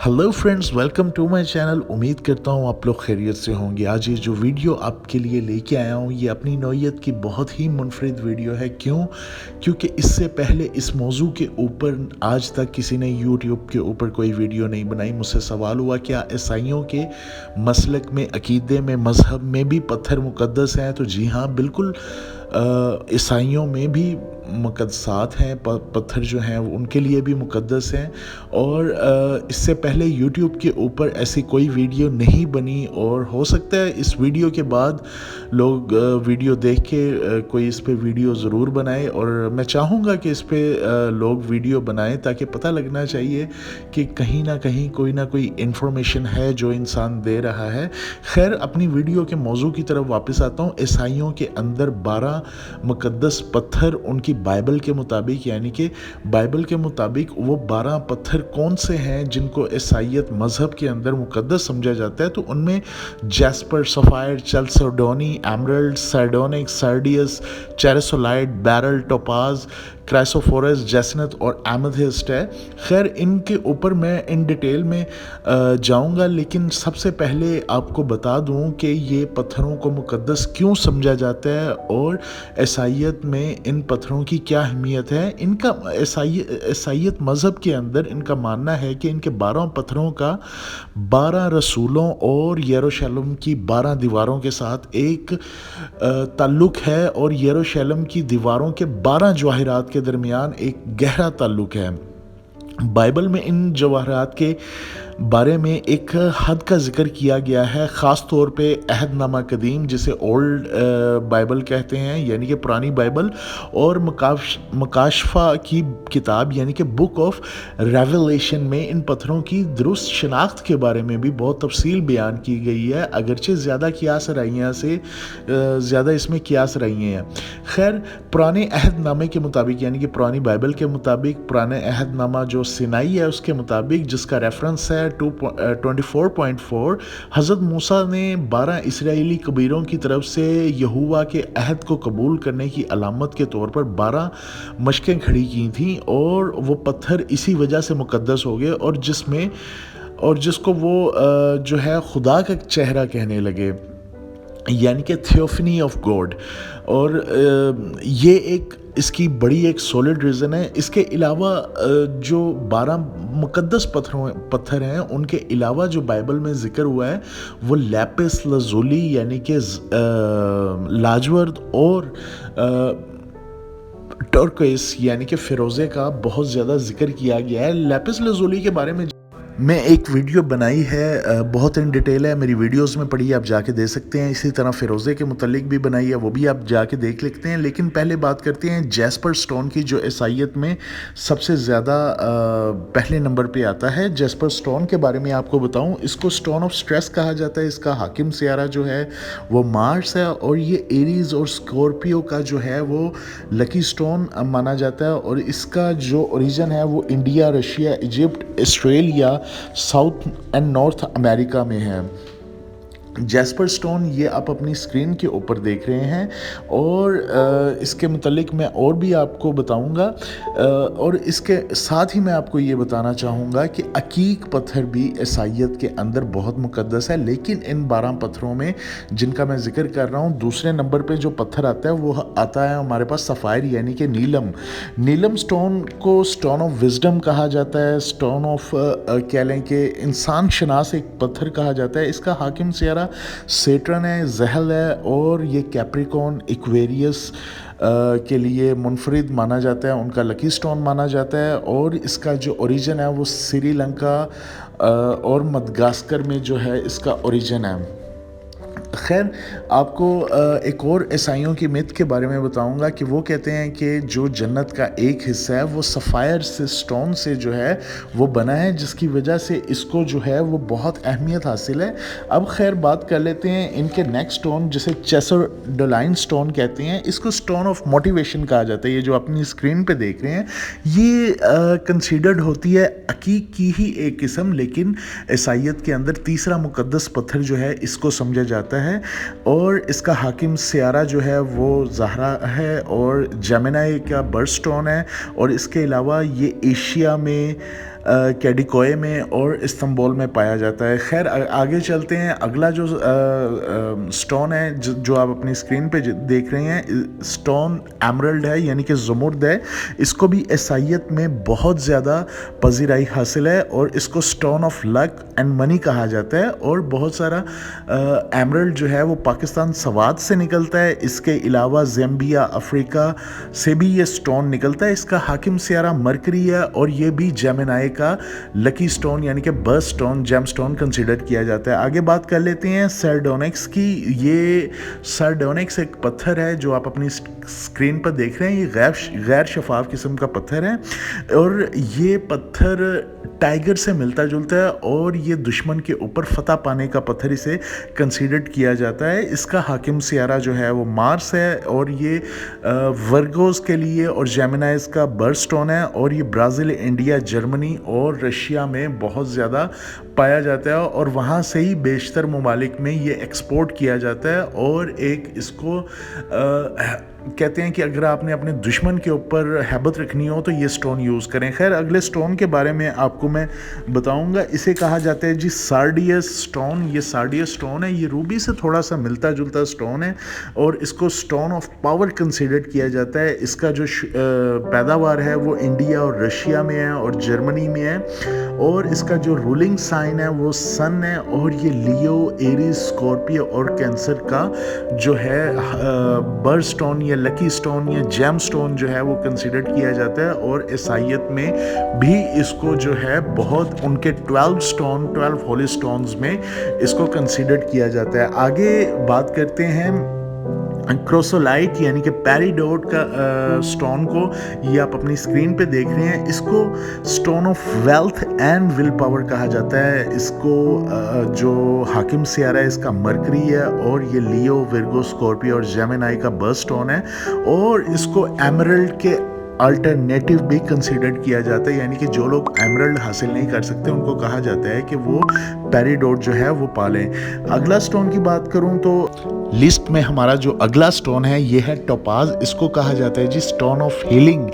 Hello friends, welcome to my channel. उम्मीद करता हूँ आप लोग खैरियत से होंगे। आज ये जो वीडियो आपके लिए लेके आया हूँ ये अपनी नौइयत की बहुत ही मुनफरिद वीडियो है। क्योंकि इससे पहले इस मौजू के ऊपर आज तक किसी ने यूट्यूब के ऊपर कोई वीडियो नहीं बनाई। मुझसे सवाल हुआ क्या ईसाइयों के मसलक में, अकीदे में, मज़हब में भी पत्थर मुक़द्दस हैं? तो जी हाँ, बिल्कुल ईसाइयों में भी मुक़द्दसात हैं, पत्थर जो हैं वो उनके लिए भी मुक़द्दस हैं। और इससे पहले यूट्यूब के ऊपर ऐसी कोई वीडियो नहीं बनी और हो सकता है इस वीडियो के बाद लोग वीडियो देख के कोई इस पे वीडियो ज़रूर बनाए। और मैं चाहूँगा कि इस पे लोग वीडियो बनाएं ताकि पता लगना चाहिए कि कहीं ना कोई इन्फॉर्मेशन है जो इंसान दे रहा है। खैर, अपनी वीडियो के मौजू की तरफ वापस आता हूँ। ईसाइयों के अंदर 12 मुक़द्दस पत्थर उनकी बाइबल के मुताबिक, यानी कि बाइबल के मुताबिक वो 12 पत्थर कौन से हैं जिनको ईसाइयत मज़हब के अंदर मुक़द्दस समझा जाता है। तो उनमें jasper, sapphire, chalcedony, emerald, sardonyx, sardius, chrysolite, beryl, topaz, chrysoprasus, jacinth और एमेथिस्ट है। खैर, इनके ऊपर मैं इन डिटेल में जाऊंगा, लेकिन सबसे पहले आपको बता दूं कि ये पत्थरों को मुक़द्दस क्यों समझा जाता है और ईसाइयत में इन पत्थरों की क्या अहमियत है। इनका ईसाइयत मज़हब के अंदर इनका मानना है कि इनके 12 पत्थरों का 12 रसूलों और यरूशलेम की 12 दीवारों के साथ एक ताल्लुक़ है और यरूशलेम की दीवारों के 12 जवाहिरात के दरमियान एक गहरा ताल्लुक़ है। बाइबल में इन जवाहरात के बारे में एक हद का जिक्र किया गया है, ख़ास तौर पे अहदनामा कदीम जिसे ओल्ड बाइबल कहते हैं, यानी कि पुरानी बाइबल, और मकाशफा की किताब यानी कि बुक ऑफ रेवलेशन में इन पत्थरों की दुरुस्त शनाख्त के बारे में भी बहुत तफसील बयान की गई है। अगरचे ज़्यादा कियास रइयाँ से ज़्यादा इसमें कियास रइयाँ हैं। खैर, पुराने अहदनामे के मुताबिक, यानी कि पुरानी बाइबल के मुताबिक, पुराने अहदनामा जो सिनाई है उसके मुताबिक, जिसका रेफरेंस है 24.4, हज़रत मूसा ने 12 इस्राएली कबीरों की तरफ से यहोवा के अहद को कबूल करने की अलामत के तौर पर 12 मशकें खड़ी की थीं और वो पत्थर इसी वजह से मुक़द्दस हो गए और जिसको वो जो है खुदा का चेहरा कहने लगे, यानी कि थियोफनी ऑफ गॉड। और ये एक इसकी बड़ी एक सॉलिड रीज़न है। इसके अलावा जो 12 मुक़द्दस पत्थर हैं उनके अलावा जो बाइबल में ज़िक्र हुआ है वो लैपिस लज़ूली यानी कि लाजवर्द और टर्कोइस यानी कि फ़िरोज़े का बहुत ज़्यादा ज़िक्र किया गया है। लैपिस लज़ूली के बारे में मैं एक वीडियो बनाई है, बहुत इन डिटेल है, मेरी वीडियोस में पड़ी है, आप जाके दे सकते हैं। इसी तरह फ़िरोज़े के मुतल्लिक भी बनाई है, वो भी आप जाके देख लेते हैं। लेकिन पहले बात करते हैं जैस्पर स्टोन की, जो ईसाइयत में सबसे ज़्यादा पहले नंबर पे आता है। जैस्पर स्टोन के बारे में आपको बताऊं, इसको स्टोन ऑफ स्ट्रेस कहा जाता है। इसका हाकिम सियारा जो है वो मार्स है और ये एरीज़ और स्कॉर्पियो का जो है वो लकी स्टोन माना जाता है। और इसका जो ओरिजिन है वो India, Russia, Egypt, Australia, south and north America में है। जैस्पर स्टोन ये आप अपनी स्क्रीन के ऊपर देख रहे हैं और इसके मुतालिक मैं और भी आपको बताऊंगा। और इसके साथ ही मैं आपको ये बताना चाहूँगा कि अकीक पत्थर भी ईसाइयत के अंदर बहुत मुक़द्दस है। लेकिन इन 12 पत्थरों में जिनका मैं जिक्र कर रहा हूँ, दूसरे नंबर पे जो पत्थर आता है वो आता है हमारे पास सफ़ायर यानी कि नीलम स्टोन को स्टोन ऑफ विजडम कहा जाता है। स्टोन ऑफ कह लें कि इंसान शनास एक पत्थर कहा जाता है। इसका हाकिम सियारा सेटर्न है, ज़हल है और ये कैप्रिकॉर्न, एक्वेरियस के लिए मुनफरिद माना जाता है, उनका लकी स्टोन माना जाता है। और इसका जो ओरिजिन है वो श्रीलंका और मडगास्कर में जो है इसका ओरिजिन है। खैर, आपको एक और ईसाइयों की मिथ के बारे में बताऊंगा कि वो कहते हैं कि जो जन्नत का एक हिस्सा है वो सफ़ायर से, स्टोन से जो है वो बना है, जिसकी वजह से इसको जो है वो बहुत अहमियत हासिल है। अब खैर बात कर लेते हैं इनके नेक्स्ट स्टोन, जिसे चेसोडोलाइन स्टोन कहते हैं। इसको स्टोन ऑफ मोटिवेशन कहा जाता है। ये जो अपनी स्क्रीन पे देख रहे हैं ये कंसीडर्ड होती है अकीक की ही एक किस्म, लेकिन ईसाइयत के अंदर तीसरा मुक़द्दस पत्थर जो है इसको समझा जाता है। और इसका हाकिम सियारा जो है वो ज़हरा है और जेमिनाई का बर्थ स्टोन है। और इसके अलावा ये एशिया में कैडिकोए में और इस्तांबुल में पाया जाता है। खैर आगे चलते हैं। अगला जो स्टोन है जो आप अपनी स्क्रीन पे देख रहे हैं, स्टोन एमरल्ड है यानी कि ज़मुर्द है। इसको भी ईसाईयत में बहुत ज़्यादा पजीराई हासिल है और इसको stone of luck and money कहा जाता है। और बहुत सारा एमरल्ड जो है वो पाकिस्तान सवात से निकलता है। इसके अलावा ज़ैम्बिया, अफ्रीका से भी ये स्टोन निकलता है। इसका हाकिम सियारा मरकरी है और ये भी जेमिनाई का लकी स्टोन यानी कि birth stone, gem stone consider किया जाता है। आगे बात कर लेते हैं सार्डोनिक्स की। ये सार्डोनिक्स एक पत्थर है जो आप अपनी स्क्रीन पर देख रहे हैं। ये गैर शफाफ किस्म का पत्थर है और ये पत्थर टाइगर से मिलता जुलता है और ये दुश्मन के ऊपर फतह पाने का पत्थर इसे कंसीडर किया जाता है। इसका हाकिम सियारा जो है वो मार्स है और ये वर्गोस के लिए और जेमिनाइज का बर्थ स्टोन है और ये ब्राज़ील, इंडिया, जर्मनी और रशिया में बहुत ज़्यादा पाया जाता है और वहाँ से ही बेशतर ममालिक में ये एक्सपोर्ट किया जाता है। और एक इसको कहते हैं कि अगर आपने अपने दुश्मन के ऊपर हैबत रखनी हो तो ये स्टोन यूज़ करें। खैर अगले स्टोन के बारे में आपको मैं बताऊंगा। इसे कहा जाता है जी सार्डियस स्टोन। ये सार्डियस स्टोन है, ये रूबी से थोड़ा सा मिलता जुलता स्टोन है और इसको स्टोन ऑफ पावर कंसिडर किया जाता है। इसका जो पैदावार है वो इंडिया और रशिया में है और जर्मनी में है और इसका जो रूलिंग साइन है वो सन है और ये लियो, एरीज, स्कॉर्पियो और कैंसर का जो है बर्थ स्टोन या लकी स्टोन या जेम स्टोन जो है वो कंसिडर किया जाता है। और ईसाईयत में भी इसको जो है बहुत उनके 12 होली स्टोन्स में इसको कंसिडर किया जाता है। आगे बात करते हैं क्रोसोलाइट यानी कि पेरिडोट का स्टोन को। ये आप अपनी स्क्रीन पे देख रहे हैं। इसको stone of wealth and will power कहा जाता है। इसको जो हाकिम सियारा है इसका मरकरी है और ये लियो, विर्गो, स्कॉर्पियो और जेमिनाई का बर्थ स्टोन है और इसको एमरल्ड के अल्टरनेटिव भी कंसिडर किया जाता है यानी कि जो लोग एमरल्ड हासिल नहीं कर सकते उनको कहा जाता है कि वो पेरिडोट जो है वो पालें। अगला स्टोन की बात करूं तो लिस्ट में हमारा जो अगला स्टोन है ये है टोपाज। इसको कहा जाता है जी stone of healing.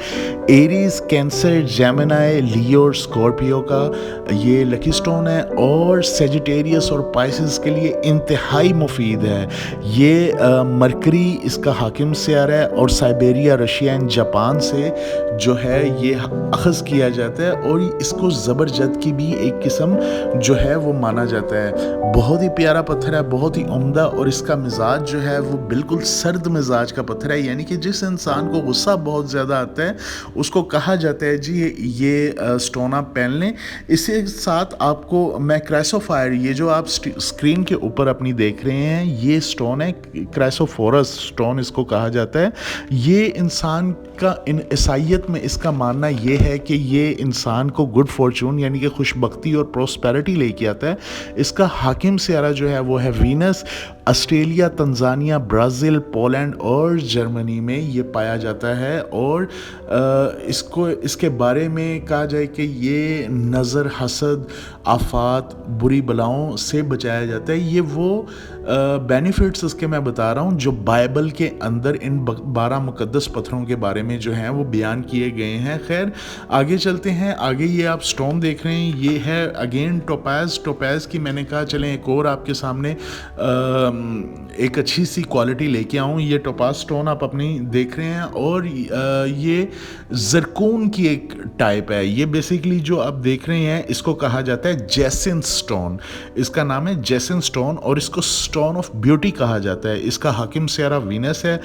Aries, Cancer, Gemini, Leo और स्कॉर्पियो का ये लकी स्टोन है और सेजिटेरियस और पाइसेस के लिए इंतहाई मुफीद है। ये मरकरी इसका हाकिम सियारा है और साइबेरिया, रशिया एंड जापान से जो है ये अखज़ किया जाता है और इसको ज़बरजद की भी एक किस्म जो है वो माना जाता है। बहुत ही प्यारा पत्थर है, बहुत ही उम्दा और इसका मिजाज जो है वो बिल्कुल सर्द मिजाज का पत्थर है यानी कि जिस इंसान को गुस्सा बहुत ज़्यादा आता है उसको कहा जाता है जी ये स्टोन आप पहन लें। इसके साथ आपको मैं क्राइसोफायर, ये जो आप स्क्रीन के ऊपर अपनी देख रहे हैं ये स्टोन है, क्राइसोफोरस स्टोन इसको कहा जाता है। ये इंसान का इन ईसाईयत में इसका मानना ये है कि ये इंसान को गुड फॉर्चून यानी कि खुशबख्ती और प्रोस्पेरिटी लेके आता है। इसका हाकिम सियारा जो है वो है Venus. Australia, Tanzania, Brazil, Poland और जर्मनी में ये पाया जाता है और इसको इसके बारे में कहा जाए कि ये नज़र, हसद, आफात, बुरी बलाओं से बचाया जाता है। ये वो बेनिफिट्स इसके मैं बता रहा हूँ जो बाइबल के अंदर इन 12 मुकद्दस पत्थरों के बारे में जो हैं वो बयान किए गए हैं। खैर आगे चलते हैं। आगे ये आप स्टोन देख रहे हैं ये है अगेन टोपाज। टोपाज की मैंने कहा चलें एक और आपके सामने एक अच्छी सी क्वालिटी लेके आऊँ। ये टोपाज स्टोन आप अपनी देख रहे हैं और ये ज़रकून की एक टाइप है। ये बेसिकली जो आप देख रहे हैं इसको कहा जाता है जैसिन स्टोन। इसका नाम है जैसिन स्टोन और इसको स्टोन ऑफ ब्यूटी कहा जाता है। इसका हाकिम सियारा वीनस है।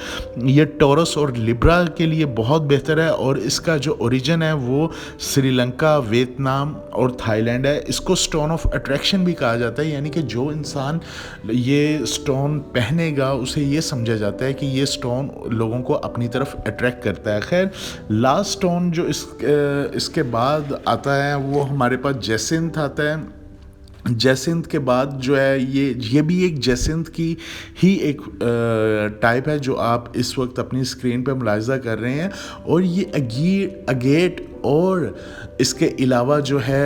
ये टॉरस और लिब्रा के लिए बहुत बेहतर है और इसका जो ओरिजिन है वो श्रीलंका, वियतनाम और थाईलैंड है। इसको स्टोन ऑफ अट्रैक्शन भी कहा जाता है यानी कि जो इंसान ये स्टोन पहनेगा उसे ये समझा जाता है कि ये स्टोन लोगों को अपनी तरफ अट्रैक्ट करता है। खैर लास्ट स्टोन जो इसके बाद आता है वो हमारे पास जैसिंथ आता है। जैसिंथ के बाद जो है ये भी एक जैसिंथ की ही एक टाइप है जो आप इस वक्त अपनी स्क्रीन पे मुलाहिज़ा कर रहे हैं और ये अगेट और इसके अलावा जो है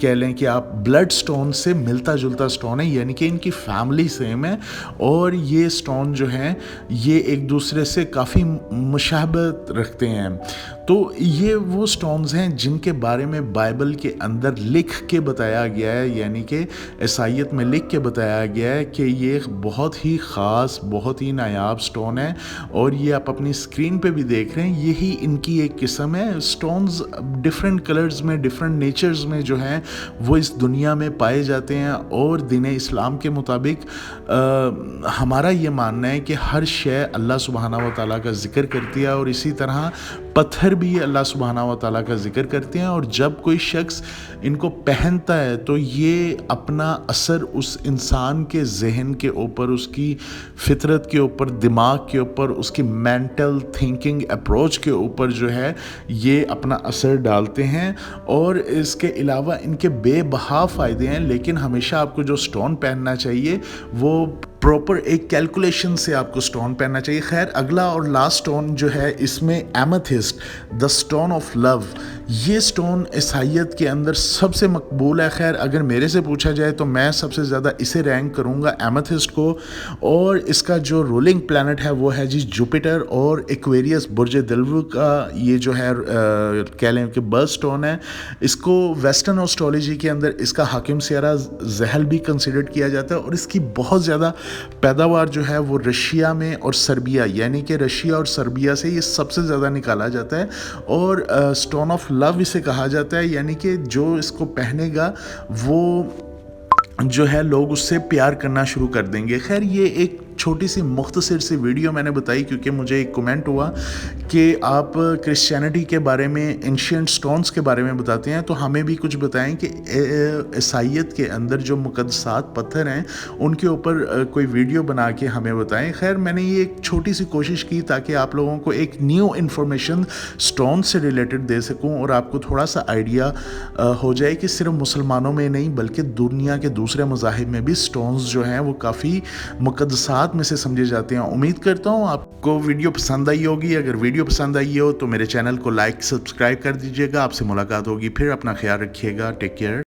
कह लें कि आप ब्लड स्टोन से मिलता जुलता स्टोन है यानी कि इनकी फैमिली सेम है और ये स्टोन जो हैं ये एक दूसरे से काफ़ी मुशाबहत रखते हैं। تو یہ وہ سٹونز ہیں جن کے بارے میں بائبل کے اندر لکھ کے بتایا گیا ہے، یعنی کہ عیسائیت میں لکھ کے بتایا گیا ہے کہ یہ ایک بہت ہی خاص، بہت ہی نایاب سٹون ہے، اور یہ آپ اپنی اسکرین پہ بھی دیکھ رہے ہیں، یہی ان کی ایک قسم ہے۔ سٹونز ڈفرینٹ کلرز میں، ڈفرینٹ نیچرز میں جو ہیں وہ اس دنیا میں پائے جاتے ہیں، اور دین اسلام کے مطابق ہمارا یہ ماننا ہے کہ ہر شے اللہ سبحانہ و تعالیٰ کا ذکر کرتی ہے، اور اسی طرح پتھر بھی اللہ سبحانہ و تعالیٰ کا ذکر کرتے ہیں، اور جب کوئی شخص ان کو پہنتا ہے تو یہ اپنا اثر اس انسان کے ذہن کے اوپر، اس کی فطرت کے اوپر، دماغ کے اوپر، اس کی مینٹل تھنکنگ اپروچ کے اوپر جو ہے یہ اپنا اثر ڈالتے ہیں۔ اور اس کے علاوہ ان کے بے بہا فائدے ہیں، لیکن ہمیشہ آپ کو جو سٹون پہننا چاہیے وہ پراپر ایک کیلکولیشن سے آپ کو سٹون پہننا چاہیے۔ خیر، اگلا اور لاسٹ سٹون جو ہے اس میں ایمیتھسٹ، دا سٹون آف لو، یہ سٹون عیسائیت کے اندر سب سے مقبول ہے۔ خیر، اگر میرے سے پوچھا جائے تو میں سب سے زیادہ اسے رینک کروں گا، ایمیتھسٹ کو، اور اس کا جو رولنگ پلانٹ ہے وہ ہے جی جوپیٹر، اور ایکویریس برج دلو کا یہ جو ہے کہہ لیں کہ برتھ سٹون ہے۔ اس کو ویسٹرن اسٹرالوجی کے اندر اس کا حاکم سیارہ زحل بھی کنسیڈر کیا جاتا ہے، اور اس کی بہت زیادہ پیداوار جو ہے وہ رشیا میں اور سربیا، یعنی کہ رشیا اور سربیا سے یہ سب سے زیادہ نکالا جاتا ہے، اور سٹون آف لو اسے کہا جاتا ہے، یعنی کہ جو اس کو پہنے گا وہ جو ہے لوگ اس سے پیار کرنا شروع کر دیں گے۔ خیر، یہ ایک چھوٹی سی مختصر سی ویڈیو میں نے بتائی کیونکہ مجھے ایک کمنٹ ہوا کہ آپ کرسچینٹی کے بارے میں، انشینٹ سٹونز کے بارے میں بتاتے ہیں، تو ہمیں بھی کچھ بتائیں کہ عیسائیت کے اندر جو مقدسات پتھر ہیں ان کے اوپر کوئی ویڈیو بنا کے ہمیں بتائیں۔ خیر، میں نے یہ ایک چھوٹی سی کوشش کی تاکہ آپ لوگوں کو ایک نیو انفارمیشن سٹون سے ریلیٹڈ دے سکوں، اور آپ کو تھوڑا سا آئیڈیا ہو جائے کہ صرف مسلمانوں میں نہیں بلکہ دنیا کے دوسرے مذاہب میں بھی سٹونز جو ہیں وہ کافی مقدسات میں سے سمجھے جاتے ہیں۔ امید کرتا ہوں آپ کو ویڈیو پسند آئی ہوگی۔ اگر ویڈیو پسند آئی ہو تو میرے چینل کو لائک، سبسکرائب کر دیجیے گا۔ آپ سے ملاقات ہوگی پھر، اپنا خیال رکھیے گا، ٹیک کیئر۔